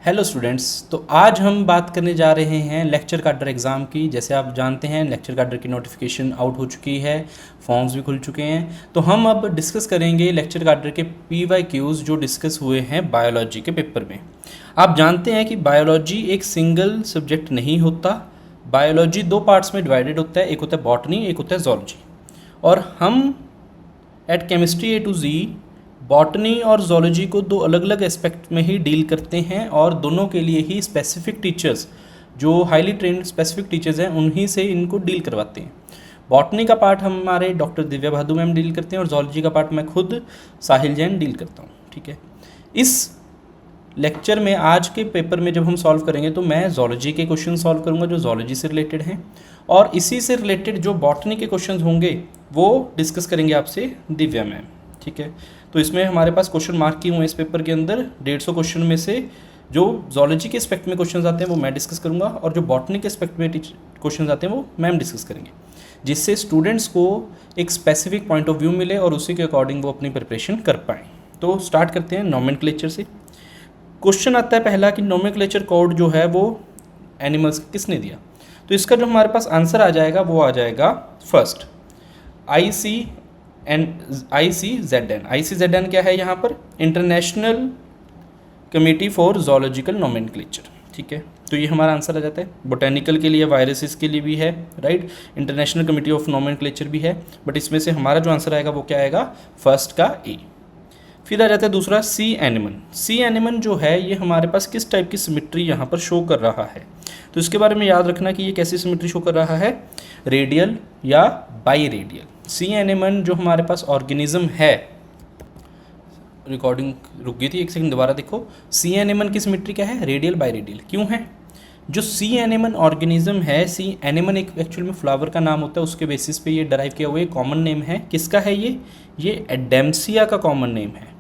Hello students. तो आज हम बात करने जा रहे हैं लेक्चर कैडर एग्ज़ाम की। जैसे आप जानते हैं लेक्चर कैडर की नोटिफिकेशन आउट हो चुकी है, फॉर्म्स भी खुल चुके हैं। तो हम अब डिस्कस करेंगे लेक्चर कैडर के PYQs जो डिस्कस हुए हैं बायोलॉजी के पेपर में। आप जानते हैं कि बायोलॉजी एक सिंगल सब्जेक्ट नहीं होता। बायोलॉजी दो पार्ट्स में डिवाइडेड होता है, एक होता है बॉटनी, एक होता है जोलॉजी। और हम at chemistry A to Z botany और जोलॉजी को दो अलग अलग एस्पेक्ट में ही डील करते हैं और दोनों के लिए ही स्पेसिफिक टीचर्स जो हाईली ट्रेंड स्पेसिफिक टीचर्स हैं उन्हीं से इनको डील करवाते हैं। बॉटनी का पार्ट हमारे डॉक्टर दिव्या भादु मैम डील करते हैं और जोलॉजी का पार्ट मैं खुद साहिल जैन डील करता हूँ। ठीक है, इस लेक्चर में आज के पेपर में जब हम सॉल्व करेंगे तो मैं जोलॉजी के क्वेश्चन सॉल्व करूंगा जो जोलॉजी से रिलेटेड हैं, और इसी से रिलेटेड जो बॉटनी के क्वेश्चन होंगे वो डिस्कस करेंगे आपसे दिव्या मैम। ठीक है, तो इसमें हमारे पास क्वेश्चन मार्क किए हुए हैं इस पेपर के अंदर। 150 क्वेश्चन में से जो जोलॉजी के एस्पेक्ट में क्वेश्चन आते हैं वो मैं डिस्कस करूंगा और जो बॉटनी के एस्पेक्ट में क्वेश्चन आते हैं वो मैम डिस्कस करेंगे, जिससे स्टूडेंट्स को एक स्पेसिफिक पॉइंट ऑफ व्यू मिले और उसी के अकॉर्डिंग वो अपनी प्रिपरेशन कर पाएँ। तो स्टार्ट करते हैं नोमेनक्लेचर से। क्वेश्चन आता है पहला कि नोमेनक्लेचर कोड जो है वो एनिमल्स किसने दिया। तो इसका जो हमारे पास आंसर आ जाएगा वो आ जाएगा फर्स्ट ICZN। ICZN क्या है यहाँ पर? International committee for zoological nomenclature. ठीक है, तो ये हमारा आंसर आ जाता है। बोटेनिकल के लिए, वायरसेस के लिए भी है, right. International committee of nomenclature भी है, बट इसमें से हमारा जो आंसर आएगा वो क्या आएगा? फर्स्ट का ए। फिर आ जाता है दूसरा सी एनिमन। सी एनिमन जो है ये हमारे पास किस टाइप की सिमेट्री यहाँ पर शो कर रहा है, तो इसके बारे में याद रखना कि ये कैसी सिमेट्री शो कर रहा है, रेडियल या बाई रेडियल। सी एनिमन जो हमारे पास ऑर्गेनिज्म है, रिकॉर्डिंग रुक गई थी, एक सेकंड दोबारा देखो। सी एनिमन की सिमेट्री क्या है? Radial by radial. क्यों है? जो सी एनिमन ऑर्गेनिज्म है, सी एनिमन एक एक्चुअल में फ्लावर का नाम होता है, उसके बेसिस पे ये डराइव किया हुआ है। कॉमन नेम है किसका है ये एडेम्सिया का कॉमन नेम है।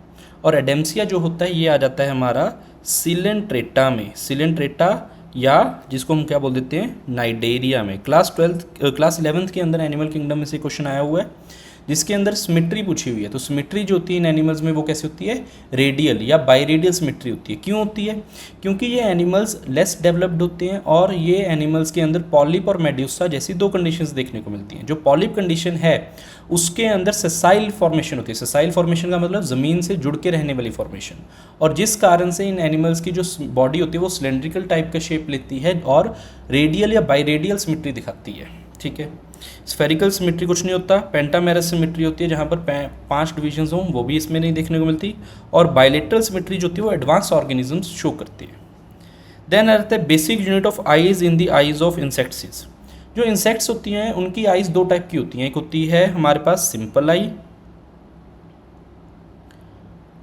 और एडेम्सिया जो होता है ये आ जाता है हमारा सिलेंट्रेटा में, सिलेंट्रेटा या जिसको हम क्या बोल देते हैं, नाइडेरिया में। क्लास 11th के अंदर एनिमल किंगडम में से क्वेश्चन आया हुआ है जिसके अंदर सिमेट्री पूछी हुई है। तो सिमेट्री जो होती है इन एनिमल्स में वो कैसे होती है? रेडियल या बाईरेडियल सिमेट्री होती है। क्यों होती है? क्योंकि ये एनिमल्स लेस डेवलप्ड होते हैं और ये एनिमल्स के अंदर पॉलिप और मेड्यूसा जैसी दो कंडीशंस देखने को मिलती हैं। जो पॉलिप कंडीशन है उसके अंदर सेसाइल फॉर्मेशन होती है। सेसाइल फॉर्मेशन का मतलब ज़मीन से जुड़ के रहने वाली फॉर्मेशन, और जिस कारण से इन एनिमल्स की जो बॉडी होती है वो सिलेंड्रिकल टाइप का शेप लेती है और रेडियल या बाईरेडियल सिमेट्री दिखाती है। ठीक है, स्फेरिकल सिमेट्री कुछ नहीं होता। पेंटामेरस सिमेट्री होती है जहाँ पर 5 डिविजन्स हों, वो भी इसमें नहीं देखने को मिलती। और बायलेटरल सिमेट्री जो होती है वो एडवांस ऑर्गेनिजम्स शो करती है। देन आता है basic unit of eyes in the eyes of insects. जो इंसेक्ट्स होती हैं उनकी आईज दो टाइप की होती हैं। एक होती है हमारे पास सिंपल आई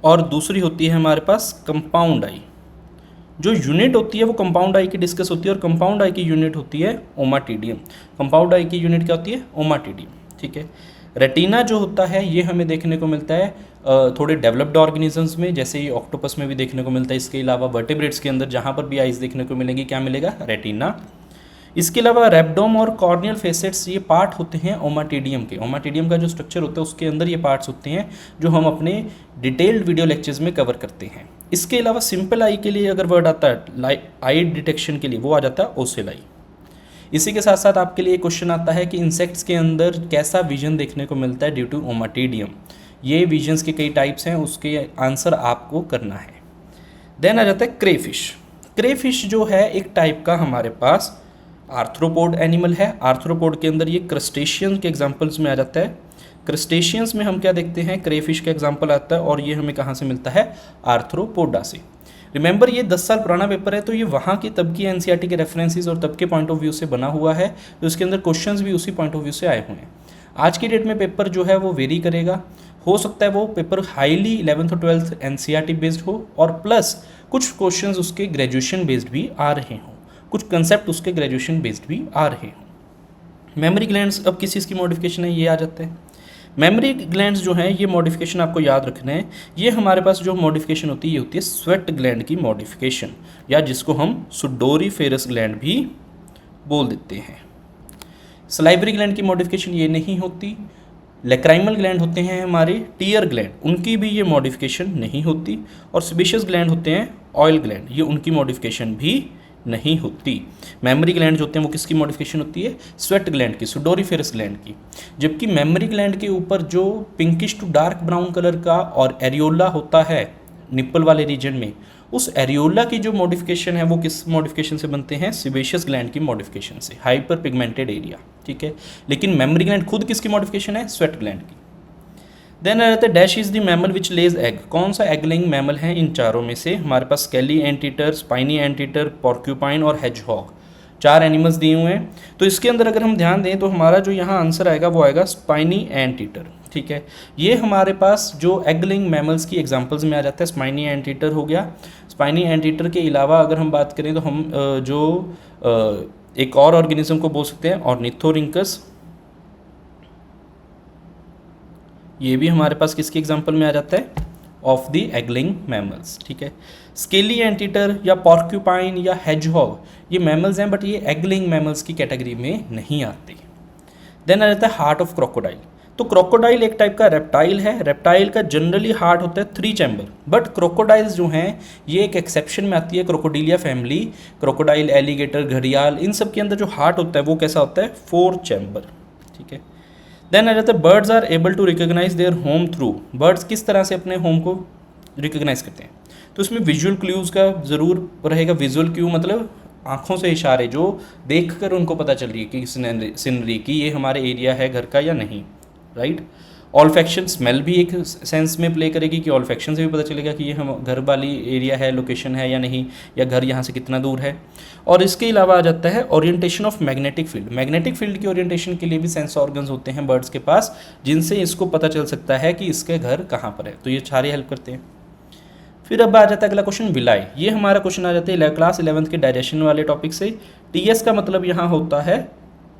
और दूसरी होती है हमारे पास कंपाउंड आई। जो यूनिट होती है वो कंपाउंड आई की डिस्कस होती है और कंपाउंड आई की यूनिट होती है ओमाटिडियम। कंपाउंड आई की यूनिट क्या होती है? ओमाटिडियम। ठीक है, रेटिना जो होता है ये हमें देखने को मिलता है थोड़े डेवलप्ड ऑर्गेनिजम्स में, जैसे ये ऑक्टोपस में भी देखने को मिलता है। इसके अलावा वर्टेब्रेट्स के अंदर जहाँ पर भी आइज देखने को मिलेंगी क्या मिलेगा? रेटिना। इसके अलावा रेब्डोम और कॉर्नियल फेसेट्स ये पार्ट होते हैं ओमाटिडियम के। ओमाटिडियम का जो स्ट्रक्चर होता है उसके अंदर ये पार्ट्स होते हैं जो हम अपने डिटेल्ड वीडियो लेक्चर्स में कवर करते हैं। इसके अलावा सिंपल आई के लिए अगर वर्ड आता है आई डिटेक्शन के लिए वो आ जाता है ओसेल आई। इसी के साथ साथ आपके लिए क्वेश्चन आता है कि इंसेक्ट्स के अंदर कैसा विजन देखने को मिलता है ड्यू टू ओमाटिडियम। ये विजन्स के कई टाइप्स हैं, उसके आंसर आपको करना है। देन आ जाता है क्रेफिश। क्रेफिश जो है एक टाइप का हमारे पास आर्थ्रोपोड एनिमल है। आर्थ्रोपोड के अंदर ये क्रस्टेशियंस के एग्जाम्पल्स में आ जाता है। क्रस्टेशियंस में हम क्या देखते हैं? क्रेफिश का एग्जाम्पल आता है और ये हमें कहाँ से मिलता है? आर्थ्रोपोडा से। रिमेंबर ये 10 साल पुराना पेपर है तो ये वहाँ की तब की NCERT के रेफरेंसेस और तब के पॉइंट ऑफ व्यू से बना हुआ है, तो इसके अंदर क्वेश्चंस भी उसी पॉइंट ऑफ व्यू से आए हुए हैं। आज की डेट में पेपर जो है वो वेरी करेगा। हो सकता है वो पेपर हाईली 11th और 12th NCERT बेस्ड हो और प्लस कुछ क्वेश्चंस उसके ग्रेजुएशन बेस्ड भी आ रहे हों, कुछ कंसेप्ट उसके ग्रेजुएशन बेस्ड भी आ रहे हों। मेमोरी ग्लैंड्स अब किस चीज़ की मॉडिफिकेशन है ये आ जाता है। मेमोरी ग्लैंड्स जो हैं ये मॉडिफिकेशन आपको याद रखना है। ये हमारे पास जो मॉडिफिकेशन होती है ये होती है स्वेट ग्लैंड की मॉडिफिकेशन, या जिसको हम सुडोरीफेरस ग्लैंड भी बोल देते हैं। सलाइवरी ग्लैंड की मॉडिफिकेशन ये नहीं होती। लेक्राइमल ग्लैंड होते हैं हमारे टीयर ग्लैंड, उनकी भी ये मॉडिफिकेशन नहीं होती। और सेबेशियस ग्लैंड होते हैं ऑयल ग्लैंड, ये उनकी मॉडिफिकेशन भी नहीं होती। मेमरी ग्लैंड जो होते हैं वो किसकी मॉडिफिकेशन होती है? स्वेट ग्लैंड की, सुडोरीफेरस ग्लैंड की। जबकि मेमरी ग्लैंड के ऊपर जो pinkish to dark brown colour का और एरियोला होता है निप्पल वाले रीजन में, उस एरियोला की जो मॉडिफिकेशन है वो किस मॉडिफिकेशन से बनते हैं? सिबेशियस ग्लैंड की मॉडिफिकेशन से, हाइपर पिगमेंटेड एरिया, ठीक है। लेकिन मेमरी ग्लैंड खुद किसकी मॉडिफिकेशन है? स्वेट ग्लैंड की। देन आ जाता है dash is the mammal which lays egg. कौन सा एग लेइंग मैमल है इन चारों में से? हमारे पास scaly anteater, spiny anteater, porcupine और हेजहॉग, 4 एनिमल्स दिए हुए हैं। तो इसके अंदर अगर हम ध्यान दें तो हमारा जो यहाँ आंसर आएगा वो आएगा स्पाइनी एंटीटर, ठीक है। ये हमारे पास जो एग लेइंग मैमल्स की एग्जांपल्स में आ जाता है। स्पाइनी एंटीटर हो गया। स्पाइनी एंटीटर के अलावा अगर हम बात करें तो हम एक और ऑर्गेनिज्म को बोल सकते हैं ऑर्निथोरिंकस, ये भी हमारे पास किसके एग्जाम्पल में आ जाता है? Of the egg laying mammals, ठीक है। स्केली एंटीटर या पोर्क्यूपाइन या हेजहॉग ये मैमल्स हैं, बट ये एग लेइंग मैमल्स की कैटेगरी में नहीं आते। देन आ जाता है हार्ट ऑफ क्रोकोडाइल। तो क्रोकोडाइल एक टाइप का रेप्टाइल है। रेप्टाइल का जनरली हार्ट होता है 3 चैम्बर, बट क्रोकोडाइल्स जो हैं ये एक एक्सेप्शन में आती है, क्रोकोडिलिया फैमिली, क्रोकोडाइल, एलिगेटर, घड़ियाल, इन सब के अंदर जो हार्ट होता है वो कैसा होता है? 4 चैम्बर, ठीक है। देन आ जाता है birds are able to recognise their home through. Birds किस तरह से अपने होम को रिकॉग्नाइज करते हैं? तो इसमें विजुअल क्लूज का ज़रूर रहेगा। विजुअल क्यू मतलब आँखों से इशारे, जो देख कर उनको पता चल रही है कि सीनरी की ये हमारे एरिया है घर का या नहीं, राइट। ऑल्फैक्शन, स्मेल भी एक सेंस में प्ले करेगी कि ऑल्फैक्शन से भी पता चलेगा कि ये हम घर वाली एरिया है, लोकेशन है या नहीं, या घर यहाँ से कितना दूर है। और इसके अलावा आ जाता है orientation of magnetic field. Magnetic field की ओरिएंटेशन के लिए भी सेंस ऑर्गन्स होते हैं बर्ड्स के पास, जिनसे इसको पता चल सकता है कि इसके घर कहाँ पर है। तो ये सारे हेल्प करते हैं। फिर अब आ जाता है अगला क्वेश्चन, विलाई। ये हमारा क्वेश्चन आ जाता है क्लास 11th के डायरेक्शन वाले टॉपिक से। टीएस का मतलब यहाँ होता है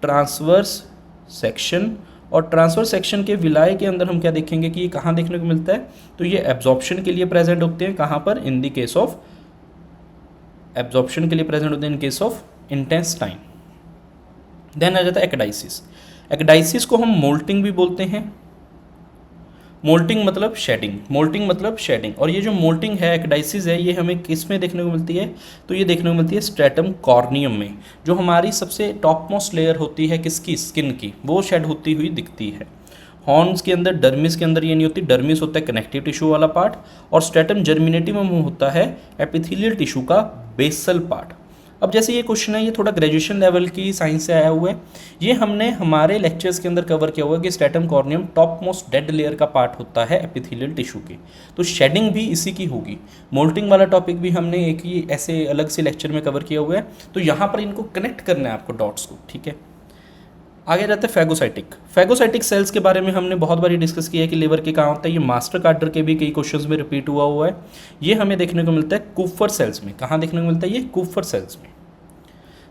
ट्रांसवर्स सेक्शन, और ट्रांसफर सेक्शन के विलाय के अंदर हम क्या देखेंगे कि ये कहाँ देखने को मिलता है? तो ये एब्जॉर्प्शन के लिए प्रेजेंट होते हैं। कहाँ पर? In the case of absorption के लिए प्रेजेंट होते हैं in case of intestine. Then आ जाता है एक्डाइसिस। एक्डाइसिस को हम मोल्टिंग भी बोलते हैं। मोल्टिंग मतलब शेडिंग, मोल्टिंग मतलब शेडिंग। और ये जो मोल्टिंग है, एक्डाइसिस है, ये हमें किस में देखने को मिलती है? तो ये देखने को मिलती है स्ट्रेटम कॉर्नियम में, जो हमारी सबसे टॉप मोस्ट लेयर होती है किसकी? स्किन की, वो शेड होती हुई दिखती है। हॉर्न्स के अंदर, डर्मिस के अंदर ये नहीं होती। डर्मिस होता है कनेक्टिव टिश्यू वाला पार्ट, और स्ट्रेटम जर्मिनेटिवम होता है एपिथेलियल टिश्यू का बेसल पार्ट। अब जैसे ये क्वेश्चन है, ये थोड़ा ग्रेजुएशन लेवल की साइंस से आया हुआ है। ये हमने हमारे लेक्चर्स के अंदर कवर किया हुआ है कि stratum corneum top most dead layer का पार्ट होता है एपिथेलियल टिश्यू के, तो शेडिंग भी इसी की होगी। मोल्टिंग वाला टॉपिक भी हमने एक ही ऐसे अलग से लेक्चर में कवर किया हुआ है, तो यहाँ पर इनको कनेक्ट करना है आपको डॉट्स को, ठीक है। आगे जाते हैं फैगोसाइटिक। फैगोसाइटिक सेल्स के बारे में हमने बहुत बारी डिस्कस किया है कि लिवर के कहाँ होता है। ये मास्टर कार्टर के भी कई क्वेश्चंस में रिपीट हुआ है। ये हमें देखने को मिलता है कुफर सेल्स में। कहाँ देखने को मिलता है? ये कुफर सेल्स में।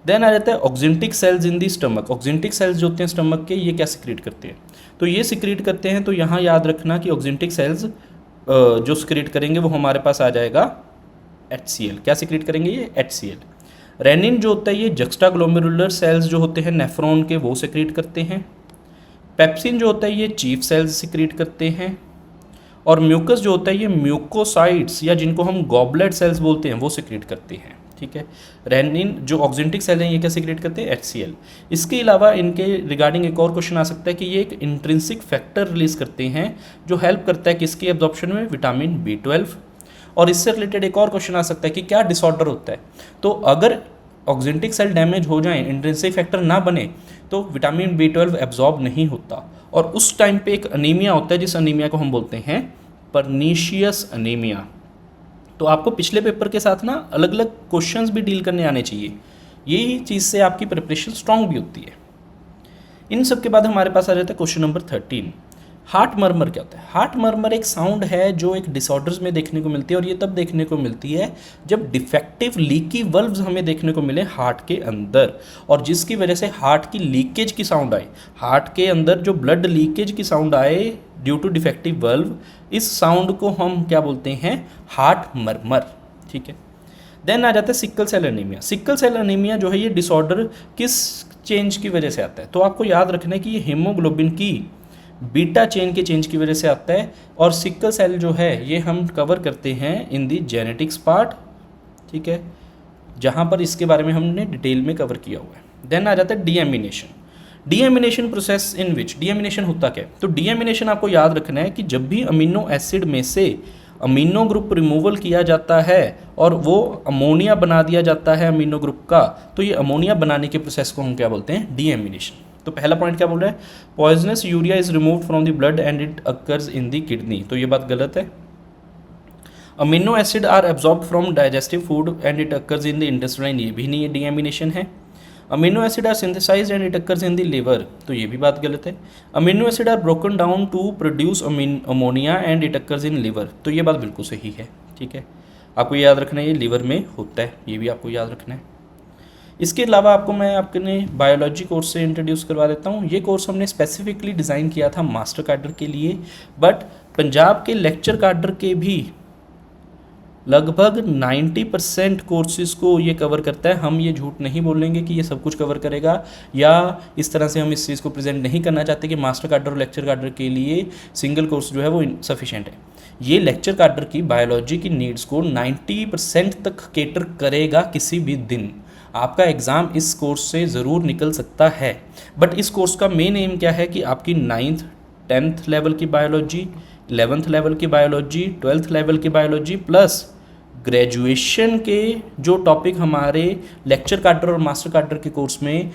देन आ जाता है ऑक्जेंटिक सेल्स इन दी स्टमक। ऑक्जेंटिक सेल्स जो होते हैं स्टमक के, ये क्या सिक्रीट करते हैं? तो ये सिक्रीट करते हैं, तो यहाँ याद रखना कि ऑक्जेंटिक सेल्स जो सिक्रीट करेंगे वो हमारे पास आ जाएगा HCl। क्या सिक्रीट करेंगे? ये HCl। रेनिन जो होता है ये जक्स्टाग्लोमेरुलर सेल्स जो होते हैं नेफ्रॉन के, वो सिक्रीट करते हैं। पेप्सिन जो होता है ये चीफ सेल्स सिक्रीट करते हैं। और म्यूकस जो होता है ये म्यूकोसाइट्स, या जिनको हम गॉबलेट सेल्स बोलते हैं, वो सिक्रीट करते हैं, ठीक है। रेनिन जो ऑक्जेंटिक सेल हैं ये क्या सिक्रेट करते हैं? HCl। इसके अलावा इनके रिगार्डिंग एक और क्वेश्चन आ सकता है कि ये एक इंट्रिंसिक फैक्टर रिलीज करते हैं जो हेल्प करता है किसकी एब्जॉर्प्शन में? Vitamin B12। और इससे रिलेटेड एक और क्वेश्चन आ सकता है कि क्या डिसऑर्डर होता है? तो अगर ऑक्जेंटिक सेल डैमेज हो जाए, इंट्रिंसिक फैक्टर ना बने, तो विटामिन B12 एब्जॉर्ब नहीं होता, और उस टाइम पे एक अनीमिया होता है, जिस अनीमिया को हम बोलते हैं पर्नीशियस अनीमिया। तो आपको पिछले पेपर के साथ ना अलग अलग क्वेश्चंस भी डील करने आने चाहिए, यही चीज़ से आपकी प्रिपरेशन स्ट्रांग भी होती है। इन सब के बाद हमारे पास आ जाता है क्वेश्चन नंबर 13। हार्ट मर्मर क्या होता है? हार्ट मर्मर एक साउंड है जो एक डिसऑर्डर्स में देखने को मिलती है, और ये तब देखने को मिलती है जब डिफेक्टिव लीकी वल्व्स हमें देखने को मिले हार्ट के अंदर, और जिसकी वजह से हार्ट की लीकेज की साउंड आए। हार्ट के अंदर जो ब्लड लीकेज की साउंड आए ड्यू टू डिफेक्टिव वल्व, इस साउंड को हम क्या बोलते हैं? हार्ट मर्मर, ठीक है। देन आ जाता है sickle cell anaemia. Sickle cell anaemia जो है ये डिसऑर्डर किस चेंज की वजह से आता है? तो आपको याद रखना है कि ये हीमोग्लोबिन की बीटा चेन के चेंज की वजह से आता है। और सिकल सेल जो है ये हम कवर करते हैं इन दी जेनेटिक्स पार्ट ठीक है, जहाँ पर इसके बारे में हमने डिटेल में कवर किया हुआ है। देन आ जाता है deamination. Deamination process in which, deamination होता क्या है? तो डीएमिनेशन आपको याद रखना है कि जब भी अमीनो एसिड में से अमीनो ग्रुप रिमूवल किया जाता है और वो अमोनिया बना दिया जाता है अमीनो ग्रुप का, तो ये अमोनिया बनाने के प्रोसेस को हम क्या बोलते हैं? डीएमिनेशन। तो पहला पॉइंट क्या बोल रहा है? Poisonous urea is removed from the blood and it occurs in the kidney, तो ये बात गलत है। Amino acid are absorb from digestive food and it occurs in the intestine, ये भी नहीं, ये डीएमिनेशन है। Amino acid are synthesised and it occurs in the liver, तो ये भी बात गलत है। Amino acid are broken down to produce ammonia and it occurs in liver, तो ये बात बिल्कुल सही है। ठीक है, आपको याद रखना है ये लिवर में होता है, ये भी आपको याद रखना है। इसके अलावा आपको मैं अपने बायोलॉजी कोर्स से इंट्रोड्यूस करवा देता हूँ। ये कोर्स हमने स्पेसिफिकली डिज़ाइन किया था मास्टर कैडर के लिए, बट पंजाब के लेक्चर कैडर के भी लगभग 90% कोर्सेज़ को ये कवर करता है। हम ये झूठ नहीं बोलेंगे कि ये सब कुछ कवर करेगा, या इस तरह से हम इस चीज़ को प्रेजेंट नहीं करना चाहते कि मास्टर कैडर और लेक्चर कैडर के लिए सिंगल कोर्स जो है वो सफिशिएंट है। ये लेक्चर कैडर की बायोलॉजी की नीड्स को 90% तक केटर करेगा। किसी भी दिन आपका एग्ज़ाम इस कोर्स से ज़रूर निकल सकता है, बट इस कोर्स का मेन एम क्या है कि आपकी 9th 10th लेवल की बायोलॉजी, 11th लेवल की बायोलॉजी, 12th लेवल की बायोलॉजी प्लस ग्रेजुएशन के जो टॉपिक हमारे लेक्चर कैडर और मास्टर कैडर के कोर्स में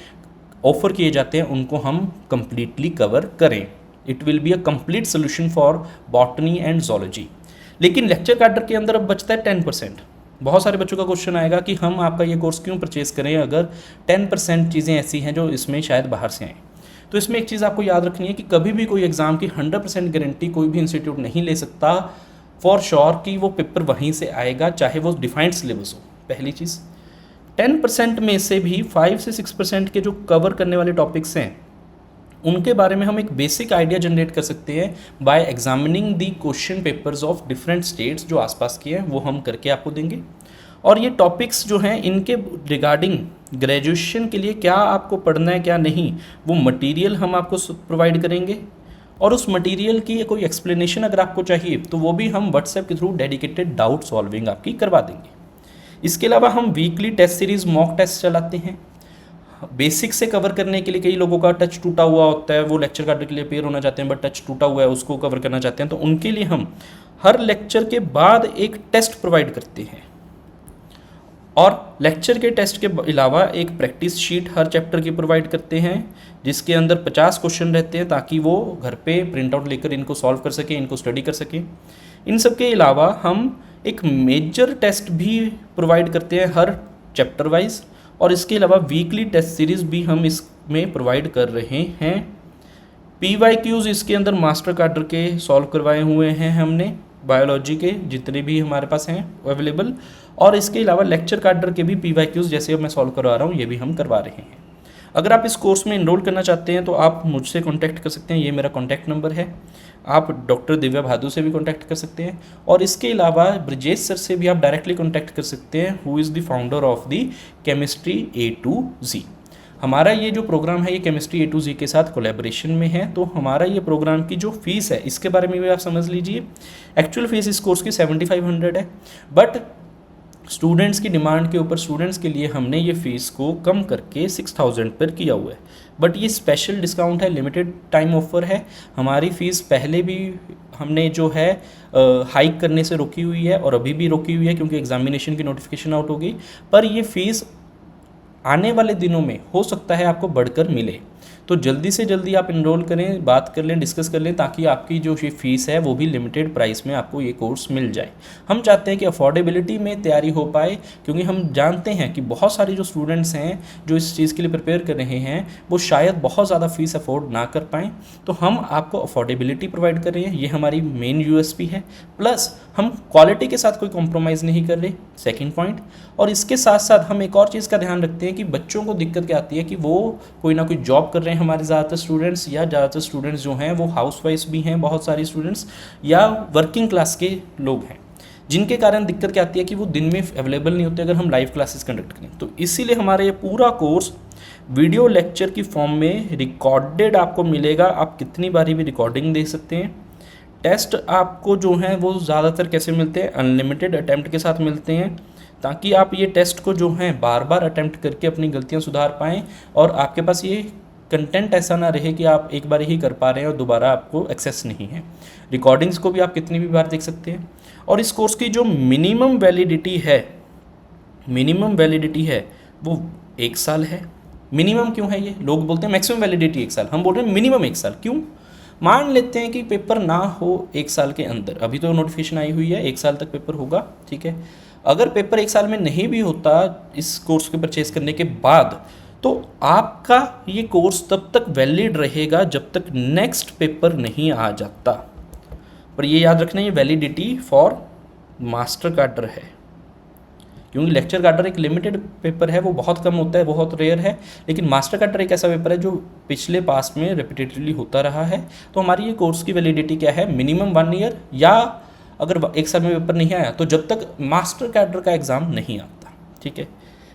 ऑफर किए जाते हैं उनको हम कंप्लीटली कवर करें। It will be a complete solution for botany and zoology. लेकिन लेक्चर कैडर के अंदर अब बचता है 10%। बहुत सारे बच्चों का क्वेश्चन आएगा कि हम आपका ये कोर्स क्यों परचेज़ करें अगर 10% चीज़ें ऐसी हैं जो इसमें शायद बाहर से आएँ। तो इसमें एक चीज़ आपको याद रखनी है कि कभी भी कोई एग्ज़ाम की 100% गारंटी कोई भी इंस्टीट्यूट नहीं ले सकता फॉर श्योर कि वो पेपर वहीं से आएगा, चाहे वो डिफाइंड सिलेबस हो। पहली चीज़, 10% में से भी 5 से 6% के जो कवर करने वाले टॉपिक्स हैं उनके बारे में हम एक बेसिक आइडिया जनरेट कर सकते हैं bye examining the question papers of different states जो आसपास के हैं, वो हम करके आपको देंगे। और ये टॉपिक्स जो हैं इनके रिगार्डिंग ग्रेजुएशन के लिए क्या आपको पढ़ना है क्या नहीं, वो मटेरियल हम आपको प्रोवाइड करेंगे। और उस मटेरियल की कोई एक्सप्लेनेशन अगर आपको चाहिए तो वो भी हम व्हाट्सएप के थ्रू डेडिकेटेड डाउट सॉल्विंग आपकी करवा देंगे। इसके अलावा हम weekly test series mock test चलाते हैं बेसिक से कवर करने के लिए। कई लोगों का टच टूटा हुआ होता है, वो लेक्चर कैडर के लिए पेयर होना चाहते हैं बट टच टूटा हुआ है, उसको कवर करना चाहते हैं, तो उनके लिए हम हर लेक्चर के बाद एक टेस्ट प्रोवाइड करते हैं। और लेक्चर के टेस्ट के अलावा एक प्रैक्टिस शीट हर चैप्टर की प्रोवाइड करते हैं जिसके अंदर 50 क्वेश्चन रहते हैं ताकि वो घर पे प्रिंट आउट लेकर इनको सॉल्व कर सकें, इनको स्टडी कर सकें। इन सब के अलावा हम एक मेजर टेस्ट भी प्रोवाइड करते हैं हर चैप्टर वाइज, और इसके अलावा वीकली टेस्ट सीरीज़ भी हम इसमें प्रोवाइड कर रहे हैं। PYQs इसके अंदर मास्टर कैडर के सॉल्व करवाए हुए हैं हमने, बायोलॉजी के जितने भी हमारे पास हैं अवेलेबल, और इसके अलावा लेक्चर कैडर के भी PYQs जैसे अब मैं सॉल्व करवा रहा हूँ ये भी हम करवा रहे हैं। अगर आप इस कोर्स में इनरोल करना चाहते हैं तो आप मुझसे कॉन्टैक्ट कर सकते हैं, ये मेरा कॉन्टैक्ट नंबर है। आप डॉक्टर दिव्या भादु से भी कॉन्टैक्ट कर सकते हैं, और इसके अलावा ब्रजेश सर से भी आप डायरेक्टली कॉन्टैक्ट कर सकते हैं, who is the founder of the chemistry A to Z। हमारा ये जो प्रोग्राम है ये केमिस्ट्री A to Z के साथ कोलैबोरेशन में है। तो हमारा ये प्रोग्राम की जो फीस है इसके बारे में भी आप समझ लीजिए। एक्चुअल फीस इस कोर्स की 7500 है, बट स्टूडेंट्स की डिमांड के ऊपर स्टूडेंट्स के लिए हमने ये फ़ीस को कम करके 6000 पर किया हुआ है। बट ये स्पेशल डिस्काउंट है, लिमिटेड टाइम ऑफर है। हमारी फ़ीस पहले भी हमने जो है हाइक करने से रोकी हुई है और अभी भी रोकी हुई है क्योंकि एग्जामिनेशन की नोटिफिकेशन आउट हो गई, पर ये फ़ीस आने वाले दिनों में हो सकता है आपको बढ़कर मिले। तो जल्दी से जल्दी आप इनरोल करें, बात कर लें, डिस्कस कर लें, ताकि आपकी जो ये फ़ीस है वो भी लिमिटेड प्राइस में आपको ये कोर्स मिल जाए। हम चाहते हैं कि अफोर्डेबिलिटी में तैयारी हो पाए, क्योंकि हम जानते हैं कि बहुत सारे जो स्टूडेंट्स हैं जो इस चीज़ के लिए प्रिपेयर कर रहे हैं वो शायद बहुत ज़्यादा फ़ीस अफोर्ड ना कर पाएँ। तो हम आपको अफोर्डेबिलिटी प्रोवाइड कर रहे हैं, ये हमारी मेन USP है। प्लस हम क्वालिटी के साथ कोई कॉम्प्रोमाइज़ नहीं कर रहे, सेकेंड पॉइंट। और इसके साथ साथ हम एक और चीज़ का ध्यान रखते हैं कि बच्चों को दिक्कत क्या आती है कि वो कोई ना कोई जॉब कर रहे हैं हमारे ज़्यादातर स्टूडेंट्स, या ज़्यादातर स्टूडेंट्स जो हैं वो हाउसवाइफ्स भी हैं, बहुत सारी स्टूडेंट्स, या वर्किंग क्लास के लोग हैं, जिनके कारण दिक्कत क्या आती है कि वो दिन में अवेलेबल नहीं होते अगर हम लाइव क्लासेस कंडक्ट करें। तो इसीलिए हमारा ये पूरा कोर्स वीडियो लेक्चर की फॉर्म में रिकॉर्डेड आपको मिलेगा। आप कितनी बारी भी रिकॉर्डिंग देख सकते हैं। टेस्ट आपको जो हैं वो ज़्यादातर कैसे मिलते हैं, अनलिमिटेड अटैम्प्ट के साथ मिलते हैं, ताकि आप ये टेस्ट को जो है बार बार अटेम्प्ट करके अपनी गलतियां सुधार पाएँ और आपके पास ये कंटेंट ऐसा ना रहे कि आप एक बार ही कर पा रहे हैं और दोबारा आपको एक्सेस नहीं है। रिकॉर्डिंग्स को भी आप कितनी भी बार देख सकते हैं। और इस कोर्स की जो मिनिमम वैलिडिटी है वो 1 साल है। मिनिमम क्यों है? ये लोग बोलते हैं मैक्सिमम वैलिडिटी 1 साल, हम बोल रहे हैं मिनिमम 1 साल। क्यों? मान लेते हैं कि पेपर ना हो 1 साल के अंदर, अभी तो नोटिफिकेशन आई हुई है 1 साल तक पेपर होगा, ठीक है। अगर पेपर 1 साल में नहीं भी होता इस कोर्स के परचेज करने के बाद, तो आपका ये कोर्स तब तक वैलिड रहेगा जब तक नेक्स्ट पेपर नहीं आ जाता। पर ये याद रखना, ये वैलिडिटी फॉर मास्टर कार्डर है, क्योंकि लेक्चर कार्डर एक लिमिटेड पेपर है, वो बहुत कम होता है, बहुत रेयर है। लेकिन मास्टर कार्डर एक ऐसा पेपर है जो पिछले पास्ट में रिपीटेडली होता रहा है। तो हमारी ये कोर्स की वैलिडिटी क्या है? मिनिमम 1 ईयर, या अगर 1 साल में पेपर नहीं आया तो जब तक मास्टर कार्डर का एग्ज़ाम नहीं आता, ठीक है।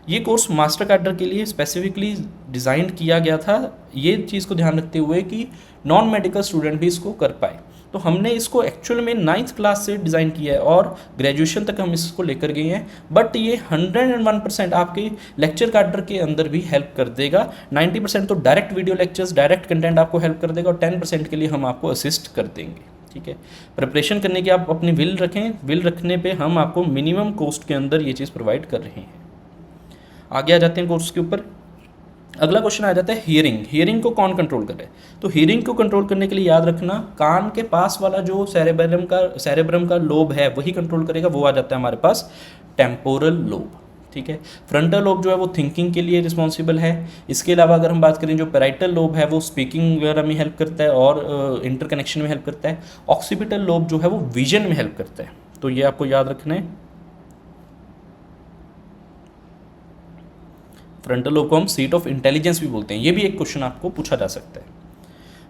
ये कोर्स मास्टर कार्डर के लिए स्पेसिफिकली डिज़ाइन किया गया था, ये चीज़ को ध्यान रखते हुए कि नॉन मेडिकल स्टूडेंट भी इसको कर पाए। तो हमने इसको एक्चुअल में 9th क्लास से डिज़ाइन किया है और ग्रेजुएशन तक हम इसको लेकर गए हैं। बट ये 101% आपके लेक्चर कार्डर के अंदर भी हेल्प कर देगा। 90% तो direct video lectures, direct content आपको हेल्प कर देगा और 10% के लिए हम आपको असिस्ट कर देंगे, ठीक है। प्रिपरेशन करने की आप अपनी विल रखें, विल रखने पे हम आपको मिनिमम कॉस्ट के अंदर ये चीज़ प्रोवाइड कर रहे हैं। आगे आ जाते हैं कोर्स के ऊपर। अगला क्वेश्चन आ जाता है हियरिंग को कौन कंट्रोल करे? तो हियरिंग को कंट्रोल करने के लिए याद रखना, कान के पास वाला जो सेरेब्रम का लोब है वही कंट्रोल करेगा। वो आ जाता है हमारे पास टेम्पोरल लोब, ठीक है। फ्रंटल लोब जो है वो थिंकिंग के लिए रिस्पॉन्सिबल है। इसके अलावा अगर हम बात करें, जो पैराइटल लोब है वो स्पीकिंग वगैरह में हेल्प करता है और इंटरकनेक्शन में हेल्प करता है। ऑक्सीपिटल लोब जो है वो विजन में हेल्प करता है। तो ये आपको याद रखना है। फ्रंटल लोब को हम सीट ऑफ इंटेलिजेंस भी बोलते हैं। ये भी एक क्वेश्चन आपको पूछा जा सकता है।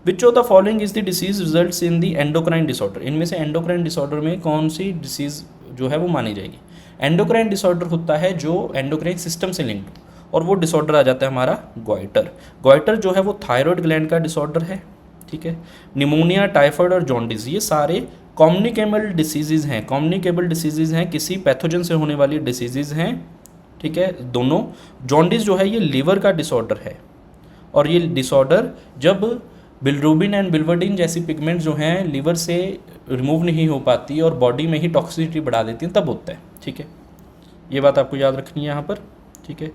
विच of the following is the disease results in the endocrine disorder? इनमें से एंडोक्राइन डिसऑर्डर में कौन सी डिसीज जो है वो मानी जाएगी? एंडोक्राइन डिसऑर्डर होता है जो एंडोक्राइन सिस्टम से लिंक्ड, और वो डिसऑर्डर आ जाता है हमारा गॉइटर जो है वो थायराइड ग्लैंड का डिसऑर्डर है, ठीक है। निमोनिया, टाइफाइड और जॉन्डिस ये सारे कम्युनिकेबल डिसीजेज हैं, किसी पैथोजन से होने वाली डिसीजेज हैं, ठीक है। दोनों जॉन्डिस जो है ये लीवर का डिसऑर्डर है, और ये डिसऑर्डर जब बिलरुबिन एंड बिल्वर्डिन जैसी पिगमेंट जो हैं लीवर से रिमूव नहीं हो पाती और बॉडी में ही टॉक्सिसिटी बढ़ा देती हैं, तब होता है, ठीक है। ये बात आपको याद रखनी है यहाँ पर, ठीक है।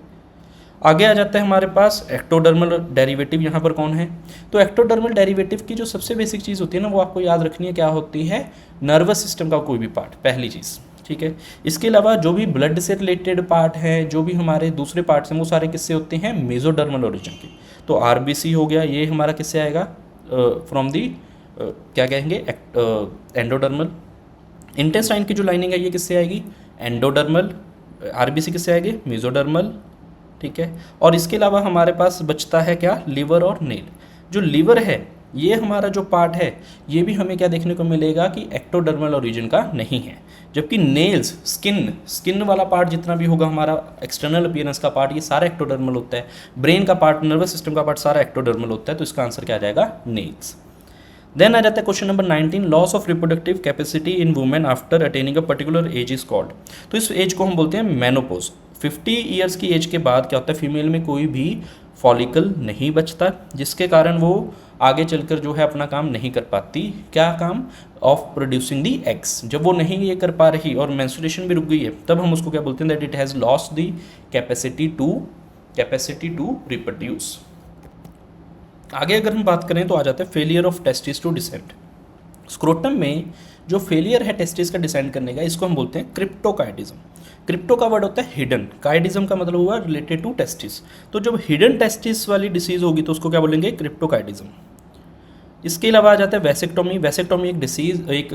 आगे आ जाता है हमारे पास एक्टोडर्मल डेरिवेटिव। यहाँ पर कौन है? तो एक्टोडर्मल डेरिवेटिव की जो सबसे बेसिक चीज़ होती है ना, वो आपको याद रखनी है। क्या होती है? नर्वस सिस्टम का कोई भी पार्ट, पहली चीज़, ठीक है। इसके अलावा जो भी ब्लड से रिलेटेड पार्ट हैं, जो भी हमारे दूसरे पार्ट्स हैं, वो सारे किससे होते हैं? मेसोडर्मल ओरिजिन के। तो आरबीसी हो गया, ये हमारा किससे आएगा? फ्रॉम दी क्या कहेंगे? एंडोडर्मल। इंटेस्टाइन की जो लाइनिंग है ये किससे आएगी? एंडोडर्मल। आरबीसी किससे आएगी? मेसोडर्मल, ठीक है। और इसके अलावा हमारे पास बचता है क्या? लिवर और नेल। जो लिवर है ये हमारा जो पार्ट है, ये भी हमें क्या देखने को मिलेगा कि एक्टोडर्मल ओरिजिन का नहीं है। जबकि नेल्स, स्किन वाला पार्ट जितना भी होगा हमारा एक्सटर्नल अपीयरेंस का पार्ट, ये सारा एक्टोडर्मल होता है। ब्रेन का पार्ट, नर्वस सिस्टम का पार्ट सारा एक्टोडर्मल होता है। तो इसका आंसर क्या आ जाएगा? नेल्स। देन आ जाता है question number 19, loss of reproductive capacity in women after attaining a particular age is called. तो इस एज को हम बोलते हैं मेनोपोज। 50 ईयर्स की एज के बाद क्या होता है? फीमेल में कोई भी फॉलिकल नहीं बचता, जिसके कारण वो आगे चलकर जो है अपना काम नहीं कर पाती। क्या काम? Of producing the eggs. जब वो नहीं ये कर पा रही और मेंस्ट्रुएशन भी रुक गई है, तब हम उसको क्या बोलते हैं? That it has lost the capacity to reproduce. आगे अगर हम बात करें तो आ जाता है failure of testis to descend. Scrotum में जो फेलियर है टेस्टिस का डिसेंड करने का, इसको हम बोलते हैं क्रिप्टोकाइडिज्म। क्रिप्टो का वर्ड होता है हिडन, काइडिज्म का मतलब हुआ रिलेटेड टू टेस्टिस। तो जब हिडन टेस्टिस वाली डिसीज होगी तो उसको क्या बोलेंगे? क्रिप्टोकाइडिज्म। इसके अलावा आ जाता है वैसेक्टोमी। वैसेक्टोमी एक डिसीज, एक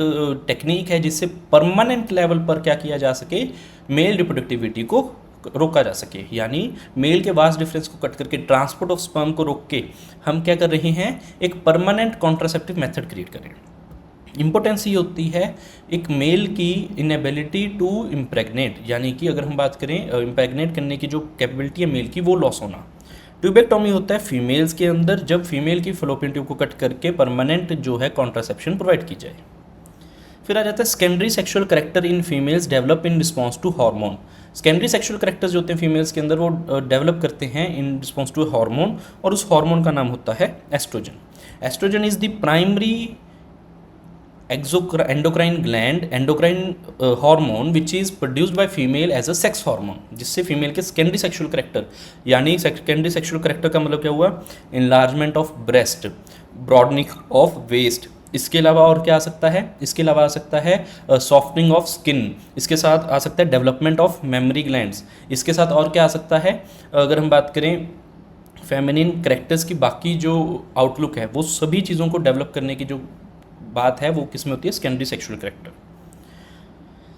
टेक्निक है जिससे परमानेंट लेवल पर क्या किया जा सके? मेल रिप्रोडक्टिविटी को रोका जा सके। यानी मेल के वास्ट डिफरेंस को कट करके, ट्रांसपोर्ट ऑफ स्पर्म को रोक के हम क्या कर रहे हैं? एक परमानेंट कॉन्ट्रासेप्टिव मेथड क्रिएट कर रहे हैं। इम्पोर्टेंस ये होती है एक मेल की इनएबिलिटी टू इम्प्रेगनेट, यानी कि अगर हम बात करें इम्प्रेगनेट करने की जो कैपेबिलिटी है मेल की, वो लॉस होना। ट्यूबेक्टोमी होता है फीमेल्स के अंदर, जब फीमेल की फलोपियन ट्यूब को कट करके परमानेंट जो है कॉन्ट्रासेप्शन प्रोवाइड की जाए। फिर आ जाता है secondary sexual character in females develop in response to hormone. Secondary sexual characters जो होते हैं फीमेल्स के अंदर वो डेवलप करते हैं इन रिस्पॉन्स टू हार्मोन, और उस हार्मोन का नाम होता है oestrogen. Oestrogen is the primary endocrine gland, endocrine hormone which is produced by female as a sex hormone, जिससे फीमेल के सेकेंडरी सेक्सुअल करेक्टर, यानी सेकेंडरी सेक्सुअल करेक्टर का मतलब क्या हुआ, enlargement of breast, broadening of waist. इसके अलावा और क्या आ सकता है, इसके अलावा आ सकता है सॉफ्टनिंग ऑफ स्किन, इसके साथ आ सकता है डेवलपमेंट ऑफ मेमोरी ग्लैंड्स, इसके साथ और क्या आ सकता है, अगर हम बात करें फेमिनिन करेक्टर्स की बाकी जो आउटलुक है, वो सभी चीज़ों को डेवलप करने की जो बात है वो किस में होती है, सेकेंडरी सेक्सुअल करेक्टर।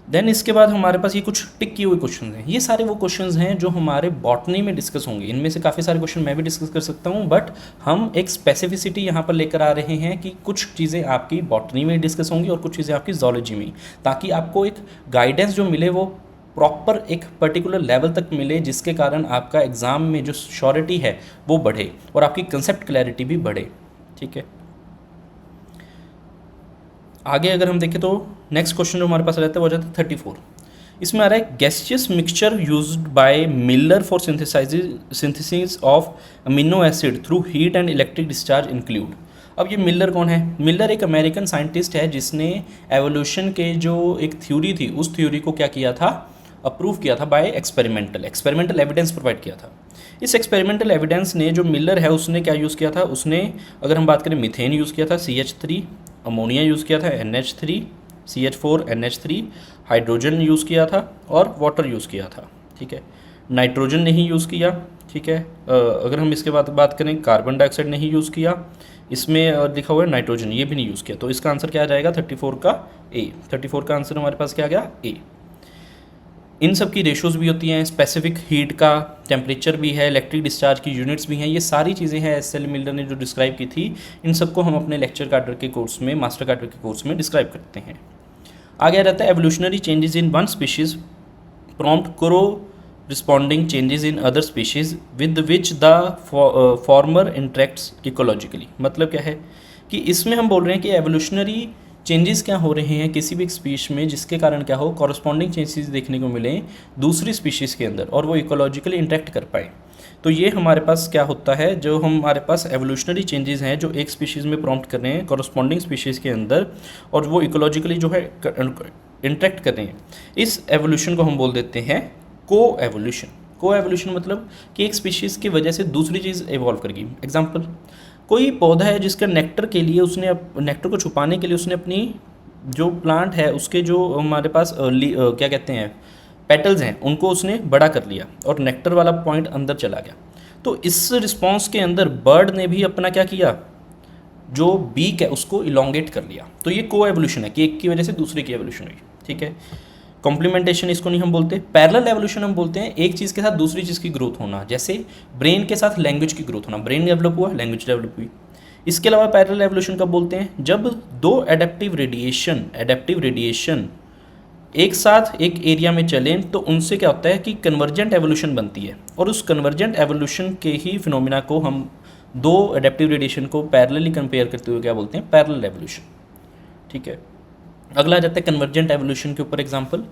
देन इसके बाद हमारे पास ये कुछ टिक किए हुए क्वेश्चन हैं, ये सारे वो क्वेश्चन हैं जो हमारे बॉटनी में डिस्कस होंगे। इनमें से काफ़ी सारे क्वेश्चन मैं भी डिस्कस कर सकता हूँ, बट हम एक स्पेसिफिसिटी यहाँ पर लेकर आ रहे हैं कि कुछ चीज़ें आपकी बॉटनी में डिस्कस होंगी और कुछ चीज़ें आपकी जूलॉजी में, ताकि आपको एक गाइडेंस जो मिले वो प्रॉपर एक पर्टिकुलर लेवल तक मिले, जिसके कारण आपका एग्ज़ाम में जो श्योरिटी है वो बढ़े और आपकी कंसेप्ट क्लैरिटी भी बढ़े। ठीक है, आगे अगर हम देखें तो नेक्स्ट क्वेश्चन जो हमारे पास रहता है वो जाता है 34। इसमें आ रहा है gaseous mixture used by Miller for synthesis of amino acid through heat and electric discharge include. अब ये मिलर कौन है? मिलर एक अमेरिकन साइंटिस्ट है जिसने एवोल्यूशन के जो एक थ्योरी थी उस थ्योरी को क्या किया था, अप्रूव किया था बाय एक्सपेरिमेंटल एविडेंस प्रोवाइड किया था। इस एक्सपेरिमेंटल एविडेंस ने जो मिलर है उसने क्या यूज़ किया था, उसने अगर हम बात करें मिथेन यूज़ किया था, CH3, अमोनिया यूज़ किया था NH3, CH4 NH3, hydrogen use किया था और वाटर यूज़ किया था। ठीक है, नाइट्रोजन नहीं यूज़ किया। ठीक है, अगर हम इसके बाद बात करें कार्बन डाइऑक्साइड नहीं यूज़ किया, इसमें लिखा हुआ है नाइट्रोजन, ये भी नहीं यूज़ किया। तो इसका आंसर क्या आ जाएगा 34 का ए। 34 का आंसर हमारे पास क्या आ गया, ए। इन सब की रेशोज़ भी होती हैं, स्पेसिफिक हीट का टेम्परेचर भी है, इलेक्ट्रिक डिस्चार्ज की यूनिट्स भी हैं, ये सारी चीज़ें हैं एस.एल. मिलर ने जो डिस्क्राइब की थी। इन सबको हम अपने लेक्चर कार्डर के कोर्स में, मास्टर कार्डर के कोर्स में डिस्क्राइब करते हैं। आगे रहता है evolutionary changes in one species prompt corresponding changes in other species with which the former interacts ecologically. मतलब क्या है कि इसमें हम बोल रहे हैं कि एवोल्यूशनरी चेंजेस क्या हो रहे हैं किसी भी स्पीश में, जिसके कारण क्या हो, कॉरस्पॉन्डिंग चेंजेस देखने को मिले दूसरी स्पीशीज़ के अंदर और वो इकोलॉजिकली इंटरेक्ट कर पाए। तो ये हमारे पास क्या होता है, जो हमारे पास एवोल्यूशनरी चेंजेस हैं जो एक स्पीशीज़ में प्रॉम्प्ट कर रहे हैं कॉरस्पॉन्डिंग स्पीशीज़ के अंदर, और वो इकोलॉजिकली जो है इंटरेक्ट कर रहे हैं, इस एवोल्यूशन को हम बोल देते हैं को एवोल्यूशन मतलब कि एक स्पीशीज़ की वजह से दूसरी चीज़ इवॉल्व करेगी। एग्जाम्पल, कोई पौधा है जिसका नेक्टर के लिए उसने नेक्टर को छुपाने के लिए उसने अपनी जो प्लांट है उसके जो हमारे पास क्या कहते हैं पेटल्स हैं उनको उसने बड़ा कर लिया और नेक्टर वाला पॉइंट अंदर चला गया। तो इस रिस्पॉन्स के अंदर बर्ड ने भी अपना क्या किया, जो बीक है उसको इलोंगेट कर लिया। तो ये को एवोल्यूशन है कि एक की वजह से दूसरे की एवोल्यूशन हुई। ठीक है, कॉम्प्लीमेंटेशन इसको नहीं हम बोलते, पैरेलल एवोल्यूशन हम बोलते हैं एक चीज़ के साथ दूसरी चीज़ की ग्रोथ होना, जैसे ब्रेन के साथ लैंग्वेज की ग्रोथ होना, ब्रेन डेवलप हुआ लैंग्वेज डेवलप हुई। इसके अलावा पैरेलल एवोल्यूशन कब बोलते हैं, जब दो एडेप्टिव रेडिएशन एक साथ एक एरिया में चलें तो उनसे क्या होता है कि कन्वर्जेंट एवोल्यूशन बनती है, और उस कन्वर्जेंट एवोल्यूशन के ही फिनोमिना को हम दो एडेप्टिव रेडिएशन को पैरेलली कंपेयर करते हुए क्या बोलते हैं, पैरेलल एवोल्यूशन। ठीक है, अगला आ जाता है कन्वर्जेंट एवोल्यूशन के ऊपर एग्जांपल।